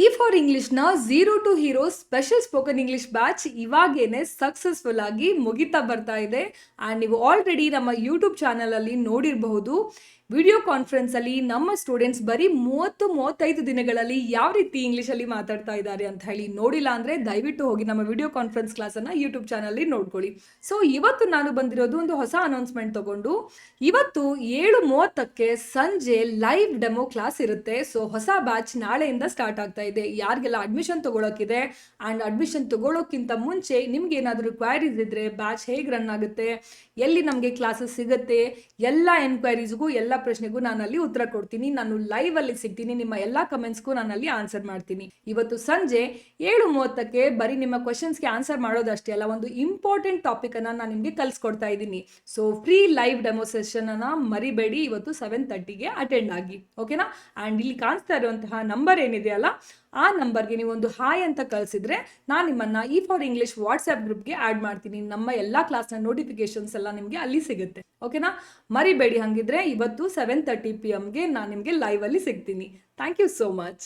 E for ಇಂಗ್ಲಿಷ್ನ zero to hero special spoken English batch ಇವಾಗೇನೆ successful ಆಗಿ ಮುಗಿತಾ ಬರ್ತಾ ಇದೆ. ಆ್ಯಂಡ್ ನೀವು ಆಲ್ರೆಡಿ ನಮ್ಮ ಯೂಟ್ಯೂಬ್ ಚಾನಲಲ್ಲಿ ನೋಡಿರಬಹುದು. ವಿಡಿಯೋ ಕಾನ್ಫರೆನ್ಸಲ್ಲಿ ನಮ್ಮ ಸ್ಟೂಡೆಂಟ್ಸ್ ಬರೀ 30-35 ದಿನಗಳಲ್ಲಿ ಯಾವ ರೀತಿ ಇಂಗ್ಲೀಷಲ್ಲಿ ಮಾತಾಡ್ತಾ ಇದ್ದಾರೆ ಅಂತ ಹೇಳಿ ನೋಡಿಲ್ಲ ಅಂದರೆ ದಯವಿಟ್ಟು ಹೋಗಿ ನಮ್ಮ ವಿಡಿಯೋ ಕಾನ್ಫರೆನ್ಸ್ ಕ್ಲಾಸನ್ನು ಯೂಟ್ಯೂಬ್ ಚಾನಲ್ಲಿ ನೋಡ್ಕೊಳ್ಳಿ. ಸೊ ಇವತ್ತು ನಾನು ಬಂದಿರೋದು ಒಂದು ಹೊಸ ಅನೌನ್ಸ್ಮೆಂಟ್ ತಗೊಂಡು. ಇವತ್ತು 7:30ಕ್ಕೆ ಸಂಜೆ ಲೈವ್ ಡೆಮೋ ಕ್ಲಾಸ್ ಇರುತ್ತೆ. ಸೊ ಹೊಸ ಬ್ಯಾಚ್ ನಾಳೆಯಿಂದ ಸ್ಟಾರ್ಟ್ ಆಗ್ತಾ ಇದೆ. ಯಾರಿಗೆಲ್ಲ ಅಡ್ಮಿಷನ್ ತಗೊಳಕ್ಕಿದೆ ಆ್ಯಂಡ್ ಅಡ್ಮಿಷನ್ ತಗೊಳ್ಳೋಕ್ಕಿಂತ ಮುಂಚೆ ನಿಮ್ಗೆ ಏನಾದರೂ ಕ್ವೈರೀಸ್ ಇದ್ದರೆ ಬ್ಯಾಚ್ ಹೇಗೆ ರನ್ ಆಗುತ್ತೆ, ಎಲ್ಲಿ ನಮಗೆ ಕ್ಲಾಸಸ್ ಸಿಗುತ್ತೆ, ಎಲ್ಲ ಎನ್ಕ್ವೈರೀಸ್ಗೂ ಎಲ್ಲ ಪ್ರಶ್ನೆಗೂ ನಾನು ಅಲ್ಲಿ ಉತ್ತರ ಕೊಡ್ತೀನಿ. ನಾನು ಲೈವ್ ಅಲ್ಲಿ ಸಿಗ್ತೀನಿ. ನಿಮ್ಮ ಎಲ್ಲ ಕಮೆಂಟ್ಸ್ಗೂ ನಾನು ಅಲ್ಲಿ ಆನ್ಸರ್ ಮಾಡ್ತೀನಿ. ಇವತ್ತು ಸಂಜೆ 7:30ಕ್ಕೆ ಬರೀ ನಿಮ್ಮ ಕ್ವಶನ್ಸ್ಗೆ ಆನ್ಸರ್ ಮಾಡೋದಷ್ಟೇ ಅಲ್ಲ, ಒಂದು ಇಂಪಾರ್ಟೆಂಟ್ ಟಾಪಿಕ್ ಅನ್ನ ನಾನು ನಿಮಗೆ ಕಲಿಸ್ಕೊಡ್ತಾ ಇದ್ದೀನಿ. So free live demo session ಅನ್ನ ಮರಿಬೇಡಿ. ಇವತ್ತು 7:30ಗೆ ಅಟೆಂಡ್ ಆಗಿ, ಓಕೆನಾ? ಆ್ಯಂಡ್ ಇಲ್ಲಿ ಕಾಣಿಸ್ತಾ ಇರುವಂತಹ ನಂಬರ್ ಏನಿದೆಯಲ್ಲ, ಆ ನಂಬರ್ಗೆ ನೀವು ಒಂದು ಹಾಯ್ ಅಂತ ಕಳಿಸಿದ್ರೆ ನಾನು ನಿಮ್ಮನ್ನ ಇ ಫಾರ್ ಇಂಗ್ಲಿಷ್ ವಾಟ್ಸ್ಆ್ಯಪ್ ಗ್ರೂಪ್ಗೆ ಆ್ಯಡ್ ಮಾಡ್ತೀನಿ. ನಮ್ಮ ಎಲ್ಲ ಕ್ಲಾಸ್ನ ನೋಟಿಫಿಕೇಶನ್ಸ್ ಎಲ್ಲ ನಿಮಗೆ ಅಲ್ಲಿ ಸಿಗುತ್ತೆ, ಓಕೆನಾ? ಮರಿಬೇಡಿ. ಹಾಗಿದ್ರೆ ಇವತ್ತು 7:30 PM ನಾನು ನಿಮಗೆ ಲೈವ್ ಅಲ್ಲಿ ಸಿಗ್ತೀನಿ. Thank you so much.